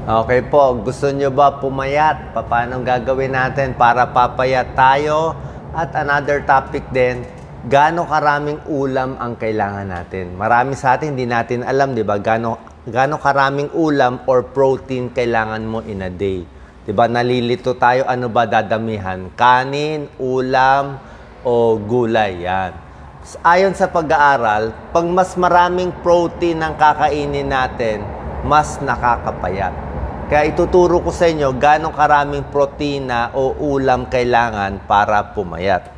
Okay po, gusto nyo ba pumayat? Paano gagawin natin para papayat tayo? At another topic din, gaano karaming ulam ang kailangan natin? Marami sa atin, hindi natin alam, di ba? Gaano karaming ulam or protein kailangan mo in a day? Di ba? Nalilito tayo, ano ba dadamihan? Kanin, ulam, o gulay? Yan. Ayon sa pag-aaral, pag mas maraming protein ang kakainin natin, mas nakakapayat. Kaya ituturo ko sa inyo gaano karaming protina o ulam kailangan para pumayat.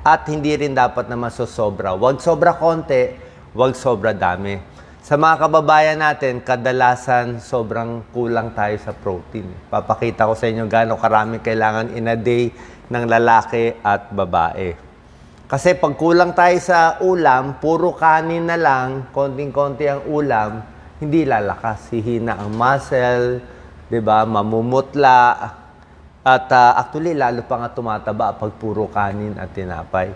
At hindi rin dapat na masosobra. Huwag sobra konti, huwag sobra dami. Sa mga kababayan natin, kadalasan sobrang kulang tayo sa protein. Papakita ko sa inyo gaano karami kailangan in a day ng lalaki at babae. Kasi pag kulang tayo sa ulam, puro kanin na lang, konting-konti ang ulam, hindi lalakas. Hihina ang muscle, 'di ba? Mamumutla. At actually, lalo pa nga tumataba pag puro kanin at tinapay.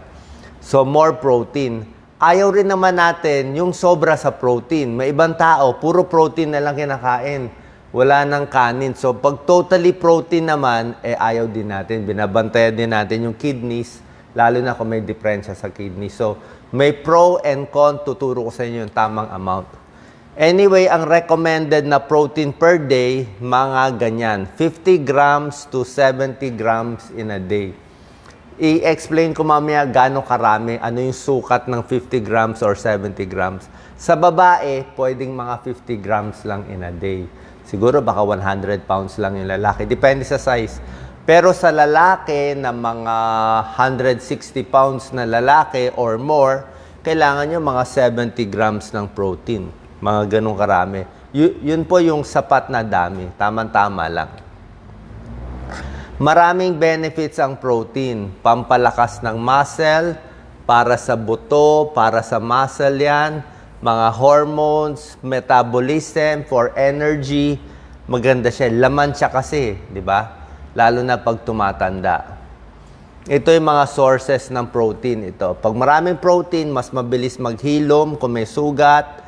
So, more protein. Ayaw rin naman natin yung sobra sa protein. May ibang tao, puro protein na lang kinakain. Wala nang kanin. So, pag totally protein naman, ayaw din natin. Binabantayan din natin yung kidneys, lalo na kung may diferensya sa kidney. So, may pro and con, tuturo ko sa inyo yung tamang amount. Anyway, ang recommended na protein per day, mga ganyan. 50 grams to 70 grams in a day. I-explain ko mamaya gaano karami, ano yung sukat ng 50 grams or 70 grams. Sa babae, pwedeng mga 50 grams lang in a day. Siguro baka 100 pounds lang yung lalaki. Depende sa size. Pero sa lalaki na mga 160 pounds na lalaki or more, kailangan nyo mga 70 grams ng protein. Mga ganong karami. Yun po yung sapat na dami. Tama-tama lang. Maraming benefits ang protein. Pampalakas ng muscle, para sa buto, para sa muscle yan, mga hormones, metabolism, for energy. Maganda siya. Laman siya kasi, di ba? Lalo na pag tumatanda. Ito yung mga sources ng protein ito. Pag maraming protein, mas mabilis maghilom kung may sugat.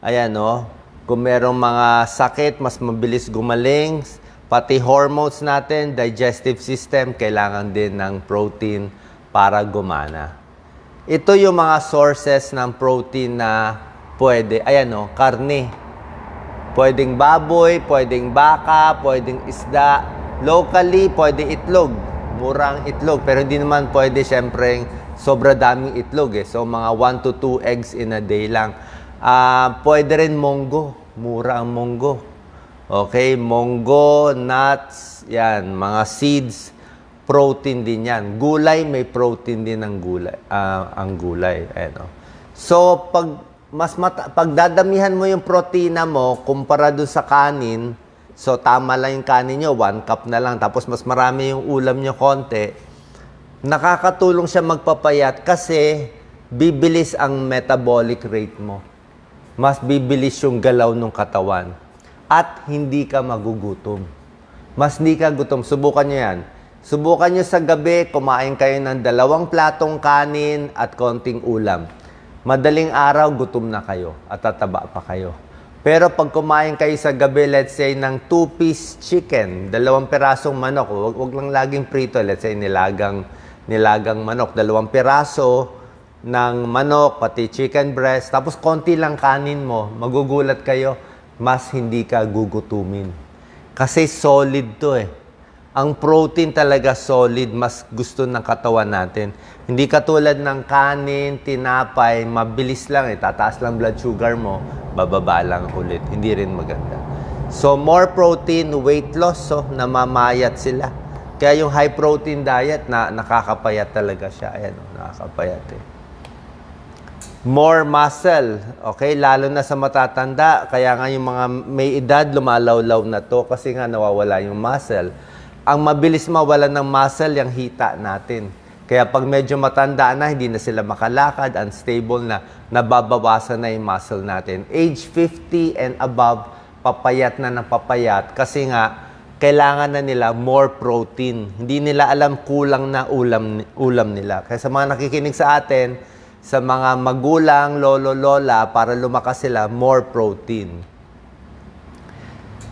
Ayan, no? Kung merong mga sakit, mas mabilis gumaling. Pati hormones natin, digestive system, kailangan din ng protein para gumana. Ito yung mga sources ng protein na pwede. Ayan, no? Karne. Pwedeng baboy, pwedeng baka, pwedeng isda. Locally, pwede itlog. Murang itlog. Pero hindi naman pwede, syempre, sobra daming itlog. So, mga 1 to 2 eggs in a day lang. Pwede rin munggo. Mura ang munggo. Okay, munggo, nuts, yan, mga seeds, protein din yan. Gulay, may protein din ang gulay. Ang gulay. Ayan, so, pag dadamihan mo yung protina mo, kumpara doon sa kanin, so tama lang yung kanin nyo, 1 cup na lang, tapos mas marami yung ulam nyo konti, nakakatulong siya magpapayat kasi bibilis ang metabolic rate mo. Mas bibilis yung galaw ng katawan. At hindi ka magugutom. Mas hindi ka gutom. Subukan nyo yan. Subukan nyo sa gabi, kumain kayo ng 2 platong kanin at konting ulam. Madaling araw, gutom na kayo at tataba pa kayo. Pero pag kumain kayo sa gabi, let's say, ng 2-piece chicken, 2 pirasong manok, wag lang laging prito, let's say, nilagang manok, 2 piraso, ng manok, pati chicken breast, tapos konti lang kanin mo, magugulat kayo, mas hindi ka gugutumin. Kasi solid to eh. Ang protein talaga solid, mas gusto ng katawan natin. Hindi katulad ng kanin, tinapay, mabilis lang eh, tataas lang blood sugar mo, bababa lang ulit. Hindi rin maganda. So, more protein, weight loss, so namamayat sila. Kaya yung high protein diet, nakakapayat talaga siya. Ayan, nakakapayat eh. More muscle, okay? Lalo na sa matatanda. Kaya nga yung mga may edad, lumalawlaw na to kasi nga nawawala yung muscle. Ang mabilis mawala ng muscle, yung hita natin. Kaya pag medyo matanda na, hindi na sila makalakad, unstable na, nababawasan na yung muscle natin. Age 50 and above, papayat na ng papayat kasi nga, kailangan na nila more protein. Hindi nila alam kulang na ulam nila. Kaya sa mga nakikinig sa atin, sa mga magulang, lolo, lola, para lumakas sila, more protein.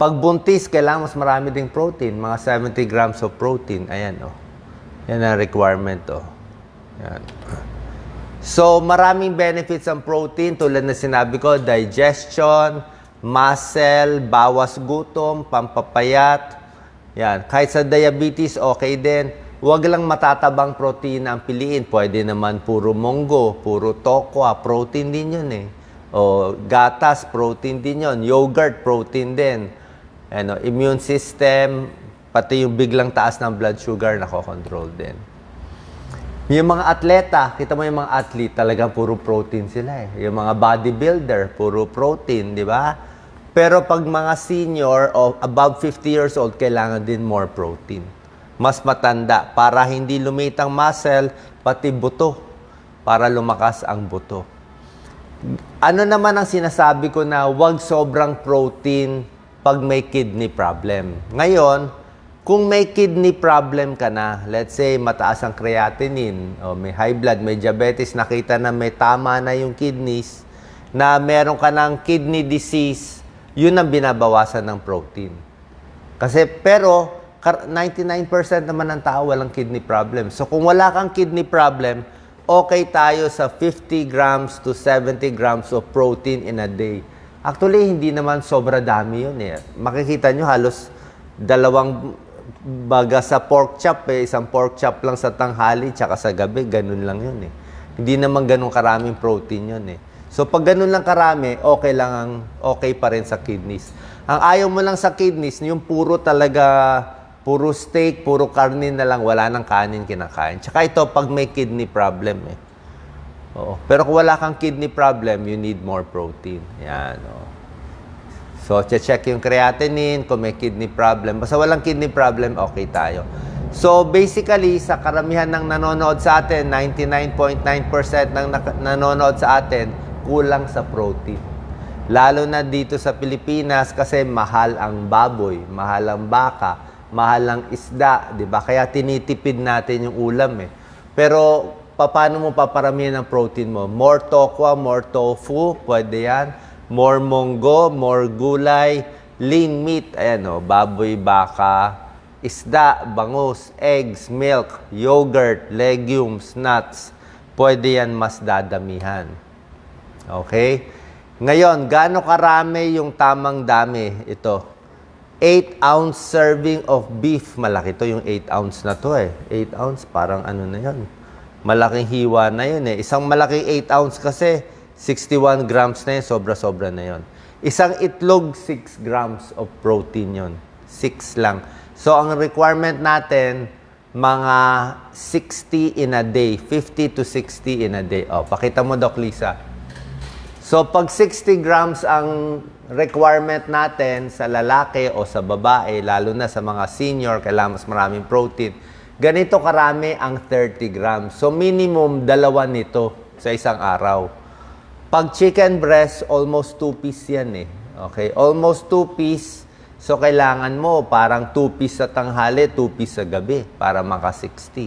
Pag buntis, kailangan mas marami ding protein. Mga 70 grams of protein. Ayan, oh. Yan ang requirement, oh. Yan. So, maraming benefits ang protein. Tulad na sinabi ko, digestion, muscle, bawas gutom, pampapayat. Yan. Kahit sa diabetes, okay din. Huwag lang matatabang protein ang piliin. Pwede naman puro monggo, puro tokwa. Protein din yun, eh. O gatas, protein din yun. Yogurt, protein din. Ano, immune system, pati yung biglang taas ng blood sugar, nakokontrol din. Yung mga atleta, kita mo yung mga athlete, talagang puro protein sila eh. Yung mga bodybuilder, puro protein, di ba? Pero pag mga senior o above 50 years old, kailangan din more protein. Mas matanda, para hindi lumitang muscle, pati buto, para lumakas ang buto. Ano naman ang sinasabi ko na huwag sobrang protein pag may kidney problem? Ngayon, kung may kidney problem ka na, let's say mataas ang creatinine, o may high blood, may diabetes, nakita na may tama na yung kidneys, na meron ka ng kidney disease, yun ang binabawasan ng protein. Kasi, pero, 99% naman ng tao walang kidney problem. So, kung wala kang kidney problem, okay tayo sa 50 grams to 70 grams of protein in a day. Actually, hindi naman sobra dami yun eh. Makikita nyo halos 2 baga sa pork chop eh. Isang pork chop lang sa tanghali tsaka sa gabi. Ganun lang yun eh. Hindi naman ganun karaming protein yun eh. So, pag ganun lang karami, okay pa rin sa kidneys. Ang ayaw mo lang sa kidneys, yung puro steak, puro karne na lang, wala nang kanin kinakain. Tsaka ito, pag may kidney problem eh. Oo. Pero kung wala kang kidney problem, you need more protein. Yan, oh. So, check yung creatinine, kung may kidney problem. Basta walang kidney problem, okay tayo. So, basically, sa karamihan ng nanonood sa atin, 99.9% ng nanonood sa atin, kulang sa protein. Lalo na dito sa Pilipinas kasi mahal ang baboy, mahal ang baka, mahal ang isda, di ba? Kaya tinitipid natin yung ulam eh. Pero, paano mo paparamihan ang protein mo? More tokwa, more tofu, pwede yan. More monggo, more gulay, lean meat, ayan o, baboy, baka, isda, bangus, eggs, milk, yogurt, legumes, nuts. Pwede yan mas dadamihan. Okay? Ngayon, gaano karami yung tamang dami? Ito. 8-ounce serving of beef. Malaki to yung 8 ounce na to eh. 8 ounce, parang ano na yun. Malaking hiwa na yun eh. Isang malaking 8 ounce kasi, 61 grams na yun, sobra-sobra na yun. Isang itlog, 6 grams of protein yun. 6 lang. So, ang requirement natin, mga 60 in a day. 50 to 60 in a day. O, pakita mo, Doc Lisa. So, pag 60 grams ang requirement natin sa lalaki o sa babae, lalo na sa mga senior, kailangan mas maraming protein, ganito karami ang 30 grams. So, minimum 2 nito sa isang araw. Pag chicken breast, almost 2 piece yan eh. Okay? Almost 2 piece. So, kailangan mo parang 2 piece sa tanghali, 2 piece sa gabi para maka 60.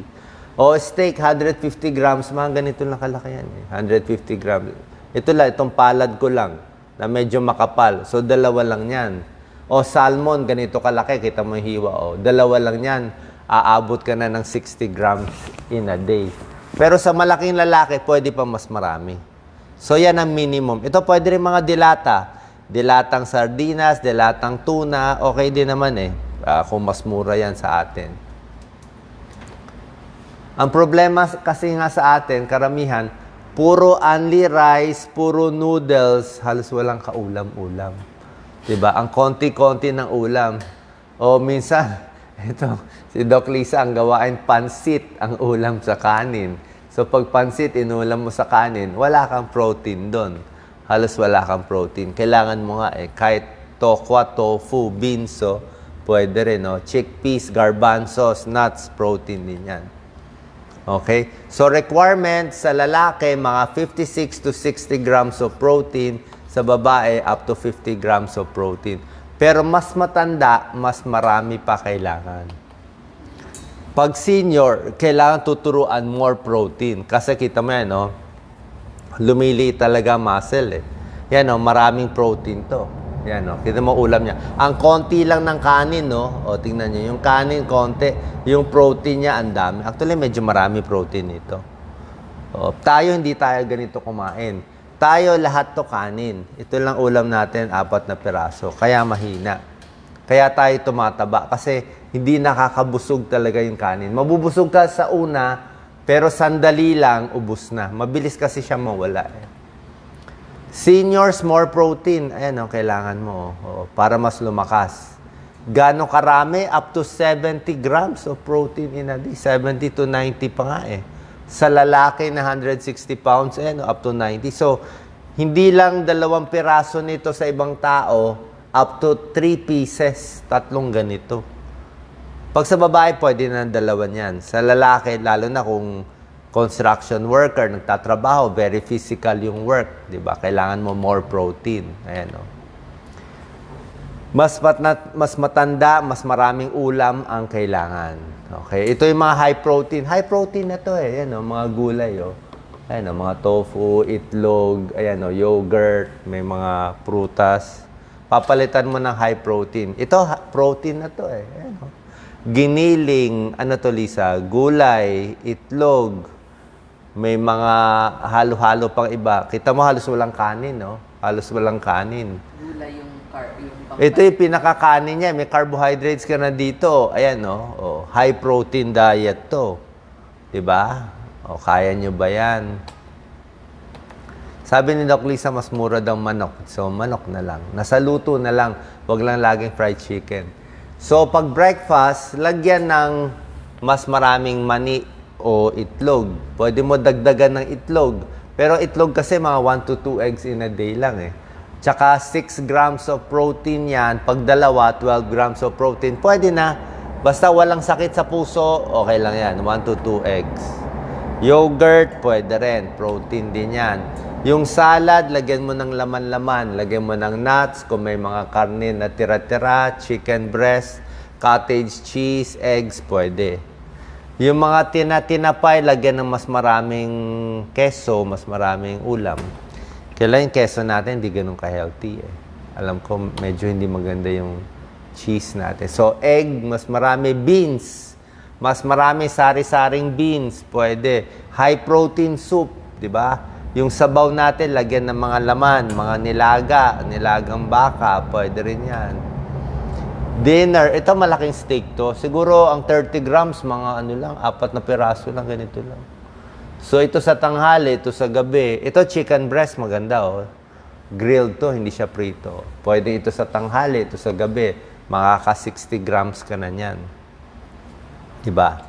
O steak, 150 grams. Mga ganito lang kalaki yan eh. 150 grams. Ito lang, itong palad ko lang na medyo makapal. So, 2 lang yan. O salmon, ganito kalaki. Kita mo yung hiwa. O, 2 lang yan. Aabot ka na ng 60 grams in a day. Pero sa malaking lalaki, pwede pa mas marami. So, yan ang minimum. Ito pwede rin mga dilata. Dilatang sardinas, dilatang tuna. Okay din naman eh. Kung mas mura yan sa atin. Ang problema kasi nga sa atin, karamihan, puro only rice, puro noodles, halos walang kaulam-ulam. Diba? Ang konti-konti ng ulam. O minsan, ito, si Doc Lisa, ang gawain pansit ang ulam sa kanin. So, pag pansit, inulam mo sa kanin, wala kang protein doon. Halos wala kang protein. Kailangan mo nga eh, kahit tokwa, tofu, beans, pwede rin, no? Chickpeas, garbanzos, nuts, protein din yan. Okay? So, requirement sa lalaki, mga 56 to 60 grams of protein. Sa babae, up to 50 grams of protein. Pero mas matanda, mas marami pa kailangan. Pag senior, kailangan tuturuan more protein. Kasi kita mo yan, no? Lumiliit talaga muscle eh. Yan, no? Maraming protein to. Yan, no? Kita mo ulam niya. Ang konti lang ng kanin, no? O, tingnan niyo. Yung kanin, konti. Yung protein niya, ang dami. Actually, medyo marami protein ito. O, tayo, hindi tayo ganito kumain. Tayo, lahat to kanin. Ito lang ulam natin, 4 na piraso. Kaya mahina. Kaya tayo tumataba. Kasi hindi nakakabusog talaga yung kanin. Mabubusog ka sa una, pero sandali lang, ubus na. Mabilis kasi siya mawala. Seniors, more protein. Ayan, kailangan mo. Para mas lumakas. Gano'ng karami? Up to 70 grams of protein in a day. 70 to 90 pa nga eh. Sa lalaki na 160 pounds, ayan, up to 90. So, hindi lang 2 piraso nito sa ibang tao, up to 3 pieces, 3 ganito. Pag sa babae, pwede na 2 niyan. Sa lalaki, lalo na kung construction worker, nagtatrabaho, very physical yung work, di ba? Kailangan mo more protein. Ayan, o. Mas matanda, mas maraming ulam ang kailangan. Okay, ito yung mga high protein. High protein na to eh. Ayan, o, mga gulay, o. Ayan, o, mga tofu, itlog, ayan, o, yogurt, may mga prutas. Papalitan mo ng high protein. Ito, protein na to eh. Ayan, o. Giniling, ano to, Lisa? Gulay, itlog, may mga halo-halo pang iba. Kita mo halos walang kanin, no? Halos walang kanin. Gulay yung Ito yung pinakakanin niya. May carbohydrates ka na dito. Ayan, no? Oh, high protein diet to. Diba? O, kaya nyo ba yan? Sabi ni Doc Lisa, mas mura daw manok. So, manok na lang. Nasa luto na lang. Huwag lang laging fried chicken. So, pag breakfast, lagyan ng mas maraming mani o itlog. Pwede mo dagdagan ng itlog. Pero itlog kasi mga 1 to 2 eggs in a day lang eh. Tsaka 6 grams of protein yan. Pag dalawa, 12 grams of protein. Pwede na. Basta walang sakit sa puso, okay lang yan. 1 to 2 eggs. Yogurt, pwede rin. Protein din yan. Yung salad, lagyan mo ng laman-laman. Lagyan mo ng nuts, kung may mga karne na tira-tira, chicken breast, cottage cheese, eggs, pwede. Yung mga tinapay, lagyan ng mas maraming keso, mas maraming ulam. Kailan yung keso natin, hindi ganun ka-healthy eh. Alam ko, medyo hindi maganda yung cheese natin. So, egg, mas marami beans. Mas marami sari-saring beans, pwede. High protein soup, di ba? Yung sabaw natin, lagyan ng mga laman, mga nilagang baka, pwede rin yan. Dinner, ito malaking steak to. Siguro ang 30 grams, mga ano lang, 4 na piraso lang, ganito lang. So ito sa tanghali, ito sa gabi. Ito chicken breast, maganda oh. Grilled to, hindi siya prito. Pwede ito sa tanghali, ito sa gabi. Makaka 60 grams ka na niyan. Diba?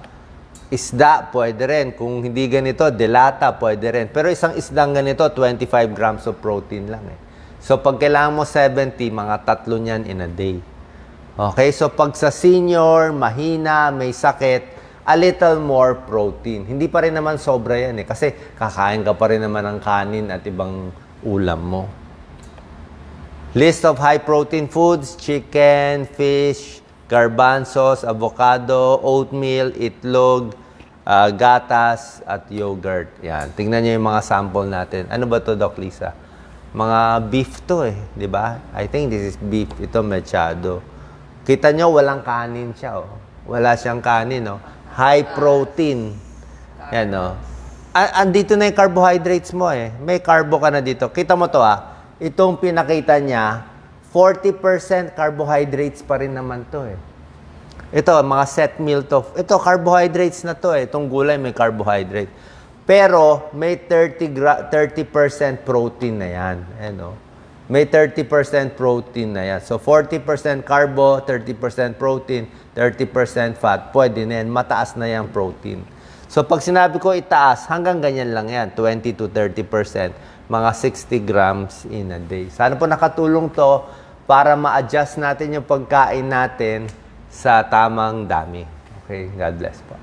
Isda, pwede rin. Kung hindi ganito, delata, pwede rin. Pero isang isdang ganito, 25 grams of protein lang eh. So pag kailangan mo 70, mga 3 niyan in a day. Okay, so pag sa senior, mahina, may sakit, a little more protein. Hindi pa rin naman sobra yan eh. Kasi kakain ka pa rin naman ng kanin at ibang ulam mo. List of high protein foods: chicken, fish, garbanzos, avocado, oatmeal, itlog, gatas, at yogurt. Yan. Tingnan niyo yung mga sample natin. Ano ba to, Doc Lisa? Mga beef to eh. Di ba? I think this is beef. Ito mechado. Kita nyo, walang kanin siya. Oh. Wala siyang kanin. Oh. High protein. Yan, no? Andito na yung carbohydrates mo, eh. May carbo ka na dito. Kita mo to, ah. Itong pinakita niya, 40% carbohydrates pa rin naman to, eh. Ito, mga set meal to. Ito, carbohydrates na to, eh. Itong gulay may carbohydrate. Pero, may 30% protein na yan. Ayan, no? May 30% protein na yan. So, 40% carbo, 30% protein, 30% fat. Pwede na yan. Mataas na yan protein. So, pag sinabi ko itaas, hanggang ganyan lang yan. 20 to 30%. Mga 60 grams in a day. Sana po nakatulong to para ma-adjust natin yung pagkain natin sa tamang dami. Okay? God bless po.